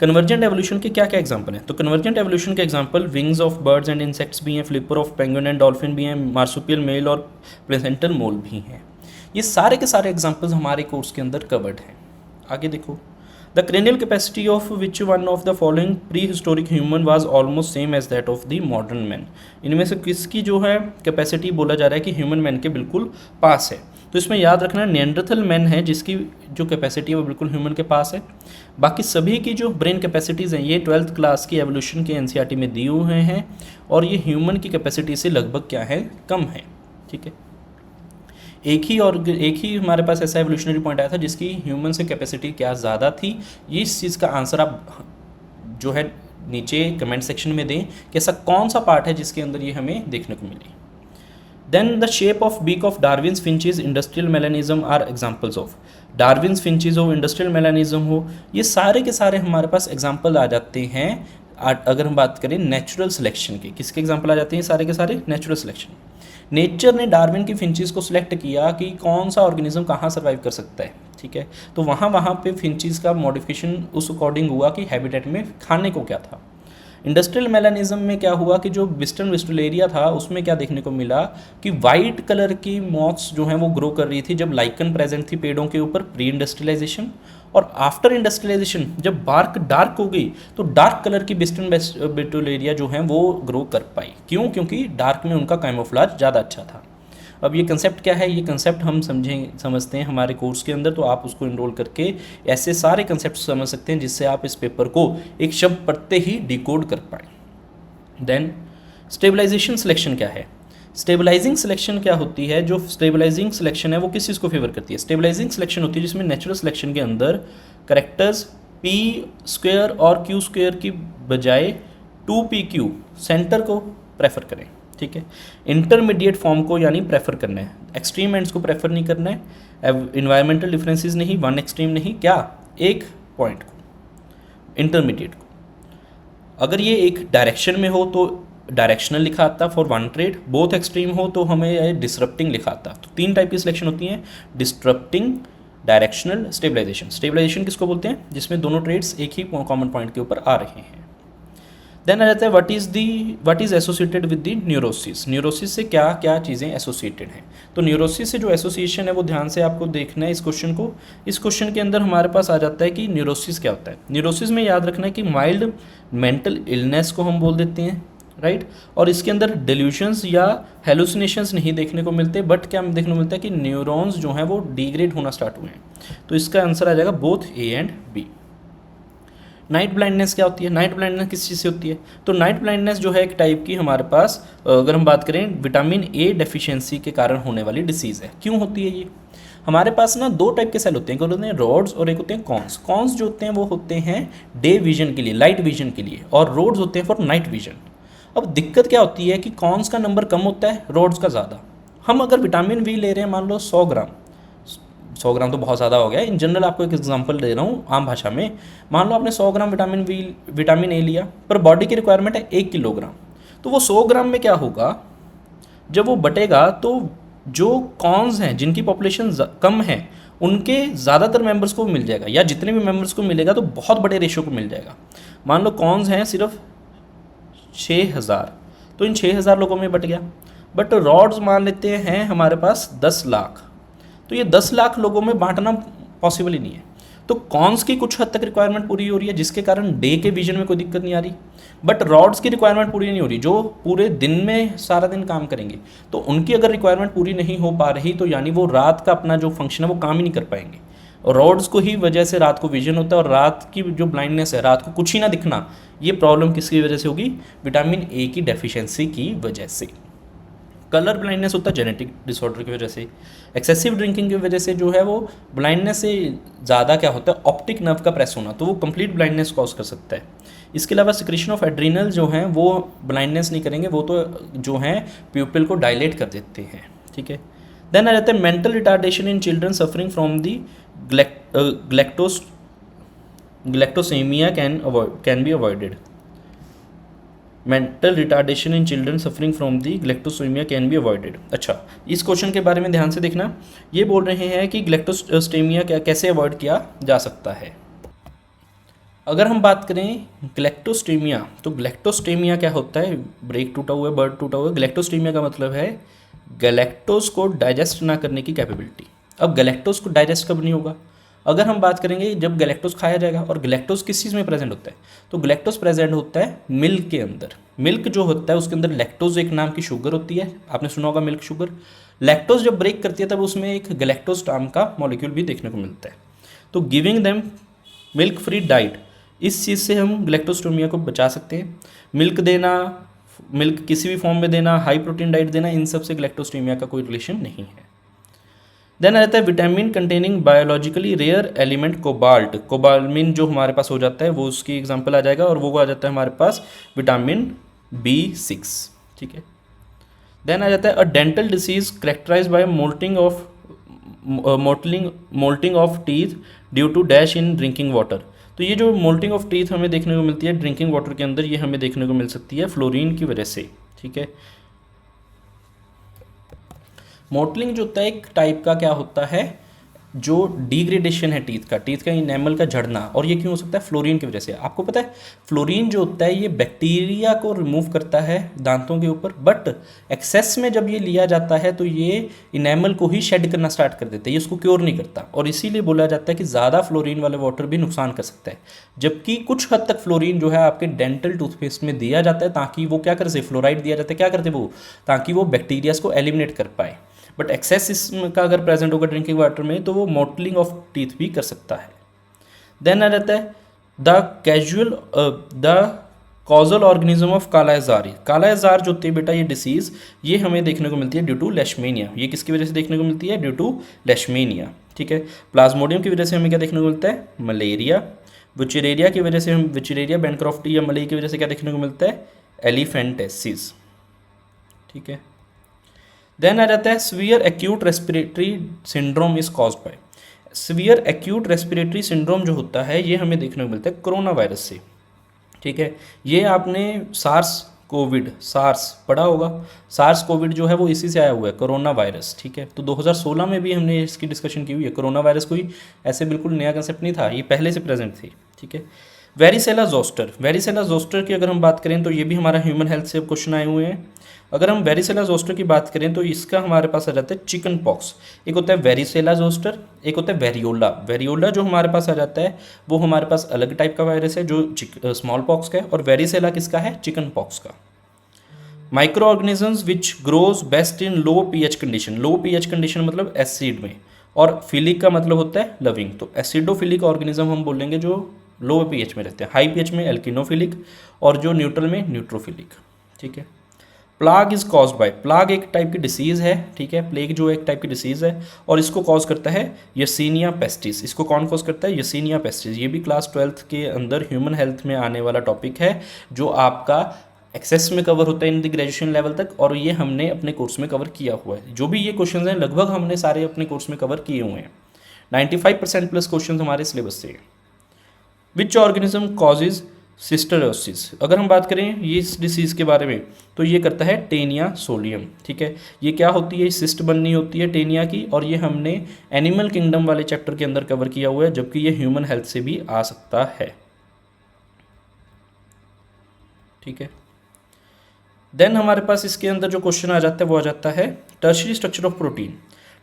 कन्वर्जेंट एवोल्यूशन के क्या क्या एग्जांपल हैं, तो कन्वर्जेंट एवोल्यूशन के example wings of birds and insects भी हैं, flipper of penguin and dolphin भी हैं, मार्सुपियल मेल और प्लेसेंटल मोल भी हैं। ये सारे के सारे एग्जांपल्स हमारे कोर्स के अंदर कवर्ड हैं। आगे देखो, the cranial capacity of which one of the following prehistoric human was almost same as that of the modern man. इनमें से किसकी जो है कैपेसिटी बोला जा रहा है कि ह्यूमन मैन के बिल्कुल पास है, तो इसमें याद रखना निएंडरथल मैन है जिसकी जो कैपेसिटी है वो बिल्कुल ह्यूमन के पास है। बाकी सभी की जो ब्रेन कैपेसिटीज़ हैं ये 12th क्लास की एवोल्यूशन के NCERT में दिए हुए हैं, और ये ह्यूमन की कैपेसिटी से लगभग क्या है, कम है। ठीक है, एक ही हमारे पास ऐसा एवोल्यूशनरी पॉइंट आया था जिसकी ह्यूमन से कैपेसिटी क्या ज़्यादा थी। ये इस चीज़ का आंसर आप जो है नीचे कमेंट सेक्शन में दें कि ऐसा कौन सा पार्ट है जिसके अंदर ये हमें देखने को मिली। Then the shape of beak of Darwin's finches industrial melanism are examples of. Darwin's finches हो, इंडस्ट्रियल मेलानिज्म हो, ये सारे के सारे हमारे पास एग्जाम्पल आ जाते हैं। अगर हम बात करें नेचुरल सिलेक्शन की, किसके एग्जाम्पल आ जाते हैं सारे के सारे, नेचुरल सिलेक्शन। नेचर ने डार्विन की फिंचेस को सिलेक्ट किया कि कौन सा ऑर्गेनिज्म कहाँ सर्वाइव कर सकता है। ठीक है, तो वहाँ पे फिंचेस का मॉडिफिकेशन उस अकॉर्डिंग हुआ कि हैबिटेट में खाने को क्या था। इंडस्ट्रियल मेलानिज्म में क्या हुआ कि जो वेस्टर्न वेस्टुलेरिया था उसमें क्या देखने को मिला कि वाइट कलर की मॉथ्स जो हैं वो ग्रो कर रही थी जब लाइकन प्रेजेंट थी पेड़ों के ऊपर प्री इंडस्ट्रियलाइजेशन, और आफ्टर इंडस्ट्रियलाइजेशन जब बार्क डार्क हो गई तो डार्क कलर की वेस्टर्न वेस्टुलेरिया जो हैं वो ग्रो कर पाई। क्यों? क्योंकि डार्क में उनका कैमोफ्लेज ज़्यादा अच्छा था। अब ये कंसेप्ट क्या है? ये कंसेप्ट हम समझते हैं हमारे कोर्स के अंदर, तो आप उसको इनरोल करके ऐसे सारे कंसेप्ट समझ सकते हैं जिससे आप इस पेपर को एक शब्द पढ़ते ही डिकोड कर पाएँ। देन स्टेबलाइजेशन सिलेक्शन क्या है? स्टेबलाइजिंग सिलेक्शन क्या होती है? जो स्टेबलाइजिंग सिलेक्शन है वो किस चीज़ को फेवर करती है? स्टेबलाइजिंग सिलेक्शन होती है जिसमें नेचुरल सिलेक्शन के अंदर करेक्टर्स पी स्क्वेयर और क्यू स्क्वेयर की बजाय 2pq सेंटर को प्रेफर करें, ठीक है। इंटरमीडिएट फॉर्म को यानी प्रेफर करना है, एक्सट्रीम एंड्स को प्रेफर नहीं करना है, इन्वायरमेंटल डिफरेंसेस नहीं, वन एक्सट्रीम नहीं, क्या एक पॉइंट को, इंटरमीडिएट को। अगर ये एक डायरेक्शन में हो तो डायरेक्शनल लिखा आता for one trade, both extreme हो तो हमें डिसरप्टिंग लिखा आता। तो 3 टाइप की सिलेक्शन होती हैं, डिसरप्टिंग, डायरेक्शनल, स्टेबलाइजेशन। स्टेबलाइजेशन किसको बोलते हैं? जिसमें दोनों ट्रेड्स एक ही कॉमन पॉइंट के ऊपर आ रहे हैं। देन आ जाता है what is associated with the neurosis. Neurosis से क्या क्या चीज़ें एसोसिएटेड हैं? तो न्यूरोसिस से जो एसोसिएशन है वो ध्यान से आपको देखना है इस क्वेश्चन को। इस क्वेश्चन के अंदर हमारे पास आ जाता है कि न्यूरोसिस क्या होता है। न्यूरोसिस में याद रखना है कि माइल्ड मेंटल इलनेस को हम बोल देते हैं, राइट। और इसके अंदर डिल्यूशंस या हेलुसिनेशंस नहीं देखने को मिलते, बट क्या देखने को मिलता है कि न्यूरॉन्स जो हैं वो डिग्रेड होना स्टार्ट हुए हैं। तो इसका आंसर आ जाएगा both A and B. Night blindness क्या होती है? नाइट ब्लाइंडनेस किस चीज़ से होती है? तो नाइट ब्लाइंडनेस जो है एक टाइप की हमारे पास, अगर हम बात करें विटामिन ए डेफिशिएंसी के कारण होने वाली डिसीज़ है। क्यों होती है ये? हमारे पास ना 2 टाइप के सेल होते हैं, एक होते हैं रोड्स और एक होते हैं कॉन्स। कॉन्स जो होते हैं वो होते हैं डे विजन के लिए, लाइट विजन के लिए, और रोड्स होते हैं फॉर नाइट विजन। अब दिक्कत क्या होती है कि कॉन्स का नंबर कम होता है, रोड्स का ज़्यादा। हम अगर विटामिन वी ले रहे हैं मान लो 100 ग्राम, 100 ग्राम तो बहुत ज़्यादा हो गया, इन जनरल आपको एक एग्जांपल दे रहा हूँ आम भाषा में। मान लो आपने 100 ग्राम विटामिन ए लिया, पर बॉडी की रिक्वायरमेंट है 1 किलोग्राम। तो वो 100 ग्राम में क्या होगा, जब वो बटेगा तो जो कॉन्स हैं जिनकी पॉपुलेशन कम है उनके ज़्यादातर मेंबर्स को मिल जाएगा, या जितने भी मेंबर्स को मिलेगा तो बहुत बड़े रेशियो को मिल जाएगा। मान लो कॉन्स हैं सिर्फ 6000, तो इन 6000 लोगों में बट गया। बट रॉड्स मान लेते हैं हमारे पास 10 लाख, तो ये 10 लाख लोगों में बांटना पॉसिबल ही नहीं है। तो कॉन्स की कुछ हद तक रिक्वायरमेंट पूरी हो रही है जिसके कारण डे के विजन में कोई दिक्कत नहीं आ रही, बट रॉड्स की रिक्वायरमेंट पूरी नहीं हो रही जो पूरे दिन में सारा दिन काम करेंगे। तो उनकी अगर रिक्वायरमेंट पूरी नहीं हो पा रही तो यानी वो रात का अपना जो फंक्शन है वो काम ही नहीं कर पाएंगे। और रॉड्स को ही वजह से रात को विजन होता है, और रात की जो ब्लाइंडनेस है, रात को कुछ ही ना दिखना, ये प्रॉब्लम किसकी वजह से होगी? विटामिन ए की डेफिशिएंसी की वजह से। कलर ब्लाइंडनेस होता है जेनेटिक डिसऑर्डर की वजह से। एक्सेसिव ड्रिंकिंग की वजह से जो है वो ब्लाइंडनेस से ज़्यादा क्या होता है, ऑप्टिक नर्व का प्रेस होना, तो वो कंप्लीट ब्लाइंडनेस कॉज कर सकता है। इसके अलावा सिक्रीशन ऑफ एड्रीनल जो हैं वो ब्लाइंडनेस नहीं करेंगे, वो तो जो हैं प्यूपिल को डायलेट कर देते हैं, ठीक है। देन आ जाता है mental retardation in children suffering from the galactosemia can be avoided. Mental retardation in children suffering from the galactosemia can be avoided. अच्छा, इस क्वेश्चन के बारे में ध्यान से देखना। ये बोल रहे हैं कि ग्लैक्टोसेमिया कैसे अवॉइड किया जा सकता है। अगर हम बात करें ग्लैक्टोसेमिया, तो ग्लैक्टोसेमिया क्या होता है? ब्रेक टूटा हुआ है, बर्ड टूटा हुआ है। ग्लैक्टोसेमिया का मतलब है गैलेक्टोज को डाइजेस्ट ना करने की कैपेबिलिटी। अब गैलेक्टोज को डाइजेस्ट कब नहीं होगा? अगर हम बात करेंगे जब गैलेक्टोज खाया जाएगा। और गैलेक्टोज किस चीज़ में प्रेजेंट होता है? तो गैलेक्टोज प्रेजेंट होता है मिल्क के अंदर। मिल्क जो होता है उसके अंदर लैक्टोज एक नाम की शुगर होती है, आपने सुना होगा मिल्क शुगर। लैक्टोज जब ब्रेक करती है तब उसमें एक गैलेक्टोज नाम का मॉलिक्यूल भी देखने को मिलता है। तो giving them milk free diet, इस चीज़ से हम ग्लैक्टोसेमिया को बचा सकते हैं। मिल्क देना, मिल्क किसी भी फॉर्म में देना, हाई प्रोटीन डाइट देना, इन सब से ग्लैक्टोसेमिया का कोई रिलेशन नहीं है। देन आ जाता है vitamin containing biologically rare element cobalt. Cobalamin जो हमारे पास हो जाता है वो उसकी एग्जांपल आ जाएगा, और वो आ जाता है हमारे पास विटामिन B6, ठीक है। देन आ जाता है a dental disease characterise by mottling of teeth due to dash in drinking water. तो ये जो मोल्टिंग ऑफ टीथ हमें देखने को मिलती है ड्रिंकिंग वाटर के अंदर, ये हमें देखने को मिल सकती है फ्लोरीन की वजह से, ठीक है। मोटलिंग जो होता है एक टाइप का क्या होता है, जो डिग्रेडेशन है टीथ का इनेमल का झड़ना, और ये क्यों हो सकता है? फ्लोरीन की वजह से। आपको पता है फ्लोरीन जो होता है ये बैक्टीरिया को रिमूव करता है दांतों के ऊपर, बट एक्सेस में जब ये लिया जाता है तो ये इनेमल को ही शेड करना स्टार्ट कर देता है, ये उसको क्योर नहीं करता, और इसीलिए बोला जाता है कि ज़्यादा फ्लोरीन वाले वाटर भी नुकसान कर सकता है। जबकि कुछ हद तक फ्लोरीन जो है आपके डेंटल टूथपेस्ट में दिया जाता है ताकि वो क्या करे, फ्लोराइड दिया जाता है, क्या करते वो, ताकि वो बैक्टीरियाज को एलिमिनेट कर पाए। बट एक्सेस इसका अगर प्रेजेंट होगा ड्रिंकिंग वाटर में तो वो मोटलिंग ऑफ टीथ भी कर सकता है। देन आ जाता है द कॉजल ऑर्गेनिज्म ऑफ कालाजार। कालाजार जो होती है बेटा ये डिसीज़, ये हमें देखने को मिलती है ड्यू टू लेशमेनिया। ये किसकी वजह से देखने को मिलती है? Due to leishmania. ठीक है। प्लाज्मोडियम की वजह से हमें क्या देखने को मिलता है? मलेरिया। विचेरेरिया की वजह से हम विचेरेरिया बैनक्रॉफ्टी या मलेरिया की वजह से क्या देखने को मिलता है? एलिफेंटेसिस। ठीक है। देन आ जाता है severe acute respiratory syndrome is caused bye. Severe acute respiratory syndrome जो होता है ये हमें देखने को मिलता है कोरोना वायरस से। ठीक है। ये आपने सार्स पढ़ा होगा। सार्स कोविड जो है वो इसी से आया हुआ है, कोरोना वायरस। ठीक है। तो 2016 में भी हमने इसकी डिस्कशन की हुई है। कोरोना वायरस कोई ऐसे बिल्कुल नया कंसेप्ट नहीं था, ये पहले से प्रेजेंट थी। ठीक है। वेरिसेला जोस्टर की अगर हम बात करें तो ये भी हमारा ह्यूमन हेल्थ से क्वेश्चन आए हुए हैं। अगर हम वेरिसेला जोस्टर की बात करें तो इसका हमारे पास आ जाता है चिकन पॉक्स। एक होता है वेरिसेला जोस्टर, एक होता है वेरियोला। वेरियोला जो हमारे पास आ जाता है वो हमारे पास अलग टाइप का वायरस है जो स्मॉल पॉक्स का है, और वेरिसेला किसका है? चिकन पॉक्स का। Micro organisms which grows best in low pH condition. Low pH condition मतलब एसिड में, और फिलिक का मतलब होता है लविंग। तो एसिडोफिलिक ऑर्गेनिज्म हम बोलेंगे जो लो पीएच में रहते हैं। हाई पीएच में एल्किनोफिलिक, और जो न्यूट्रल में न्यूट्रोफिलिक। ठीक है। Plague is caused by. Plague एक टाइप की डिसीज़ है। ठीक है। प्लेग जो एक टाइप की डिसीज़ है और इसको कॉज करता है यर्सीनिया पेस्टिस। इसको कौन कॉज करता है? Yersinia pestis. ये भी क्लास 12th के अंदर ह्यूमन हेल्थ में आने वाला टॉपिक है जो आपका एक्सेस में कवर होता है इन द ग्रेजुएशन लेवल तक, और ये हमने अपने कोर्स में कवर किया हुआ है। जो भी ये क्वेश्चन हैं लगभग हमने सारे अपने कोर्स में कवर किए हुए हैं। 95% प्लस क्वेश्चन हमारे सिलेबस से। Which organism causes cysticercosis. अगर हम बात करें ये इस डिसीज़ के बारे में तो ये करता है टेनिया सोलियम। ठीक है। ये क्या होती है? सिस्ट बननी होती है टेनिया की, और ये हमने एनिमल किंगडम वाले चैप्टर के अंदर कवर किया हुआ है, जबकि ये ह्यूमन हेल्थ से भी आ सकता है। ठीक है। देन हमारे पास इसके अंदर जो क्वेश्चन आ जाता है वो आ जाता है tertiary structure of protein.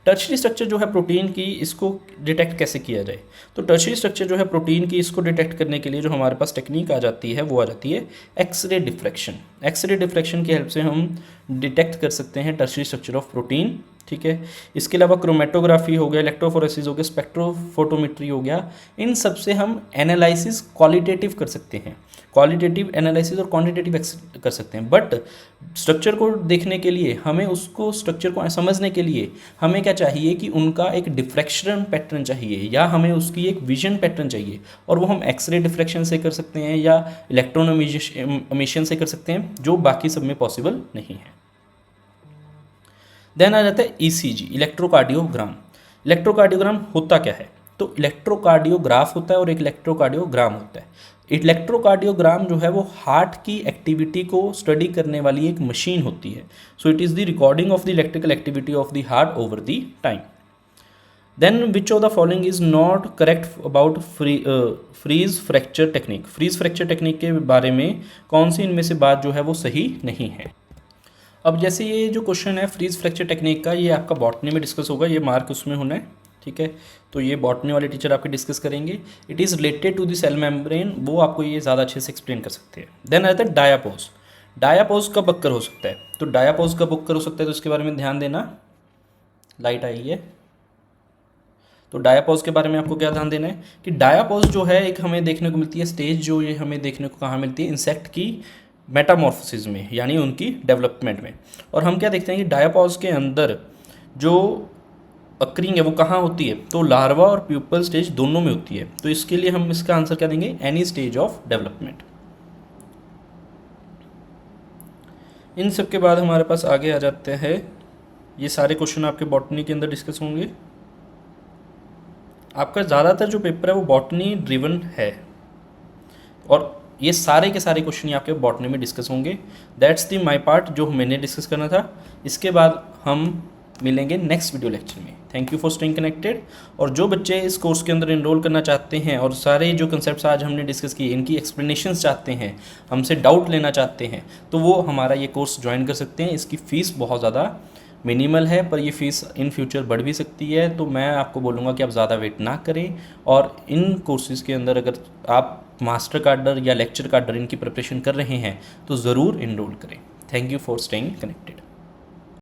Tertiary structure जो है प्रोटीन की, इसको डिटेक्ट कैसे किया जाए? तो टर्शियरी स्ट्रक्चर जो है प्रोटीन की, इसको डिटेक्ट करने के लिए जो हमारे पास टेक्निक आ जाती है वो आ जाती है एक्सरे डिफ्रैक्शन। एक्सरे डिफ्रैक्शन की हेल्प से हम डिटेक्ट कर सकते हैं टर्शियरी स्ट्रक्चर ऑफ प्रोटीन। ठीक है। इसके अलावा क्रोमेटोग्राफी हो गया, इलेक्ट्रोफोरेसिस हो गया, स्पेक्ट्रोफोटोमेट्री हो गया, इन सब से हम एनालिसिस क्वालिटेटिव कर सकते हैं। क्वालिटेटिव एनालिसिस और क्वांटिटेटिव कर सकते हैं। बट स्ट्रक्चर को देखने के लिए हमें, उसको स्ट्रक्चर को समझने के लिए हमें क्या चाहिए कि उनका एक डिफ्रैक्शन पैटर्न चाहिए, या हमें उसकी एक विजन पैटर्न चाहिए, और वो हम एक्सरे डिफ्रैक्शन से कर सकते हैं या इलेक्ट्रॉन एमिशन से कर सकते हैं, जो बाकी सब में पॉसिबल नहीं है। देन आ जाता है ईसीजी, इलेक्ट्रोकार्डियोग्राम। इलेक्ट्रोकार्डियोग्राम होता क्या है? तो इलेक्ट्रोकार्डियोग्राफ होता है और एक इलेक्ट्रोकार्डियोग्राम होता है। इलेक्ट्रोकार्डियोग्राम जो है वो हार्ट की एक्टिविटी को स्टडी करने वाली एक मशीन होती है। So it is the recording of the electrical activity of the heart over the time. Then which of the following is not correct about freeze fracture technique. Freeze fracture technique के बारे में कौन सी इनमें से बात जो है वो सही नहीं है? अब जैसे ये जो क्वेश्चन है फ्रीज फ्रैक्चर टेक्निक का, ये आपका बॉटनी में डिस्कस होगा, ये मार्क उसमें होना है। ठीक है। तो ये बॉटनी वाले टीचर आपके डिस्कस करेंगे। It is related to the cell membrane, वो आपको ये ज़्यादा अच्छे से एक्सप्लेन कर सकते हैं। देन आता है डायापोज। डायापोज कब अक्कर हो सकता है? तो डायापोज कब अक्कर हो सकता है तो इसके बारे में ध्यान देना। लाइट आई है तो डायापोज के बारे में आपको क्या ध्यान देना है कि डायापोज जो है एक हमें देखने को मिलती है स्टेज, जो ये हमें देखने को कहाँ मिलती है? इंसेक्ट की मेटामॉर्फोसिस में, यानी उनकी डेवलपमेंट में। और हम क्या देखते हैं कि डायापोज के अंदर जो अक्रिंग है वो कहाँ होती है? तो लार्वा और प्यूपल स्टेज दोनों में होती है। तो इसके लिए हम इसका आंसर क्या देंगे? Any stage of development. इन सब के बाद हमारे पास आगे आ जाते हैं, ये सारे क्वेश्चन आपके बॉटनी के अंदर डिस्कस होंगे। आपका ज़्यादातर जो पेपर है वो बॉटनी ड्रिवन है, और ये सारे के सारे क्वेश्चन आपके बॉटनी में डिस्कस होंगे। दैट्स द माई पार्ट जो मैंने डिस्कस करना था। इसके बाद हम मिलेंगे नेक्स्ट वीडियो लेक्चर में। Thank you for staying connected. और जो बच्चे इस कोर्स के अंदर इनरोल करना चाहते हैं और सारे जो कंसेप्ट्स आज हमने डिस्कस किए इनकी एक्सप्लेनेशंस चाहते हैं, हमसे डाउट लेना चाहते हैं, तो वो हमारा ये कोर्स ज्वाइन कर सकते हैं। इसकी फ़ीस बहुत ज़्यादा मिनिमल है, पर ये फ़ीस इन फ्यूचर बढ़ भी सकती है, तो मैं आपको बोलूँगा कि आप ज़्यादा वेट ना करें। और इन कोर्सेज़ के अंदर अगर आप मास्टर कार्डर या लेक्चर कार्डर इनकी प्रिपरेशन कर रहे हैं तो ज़रूर इनरोल करें। Thank you for staying connected.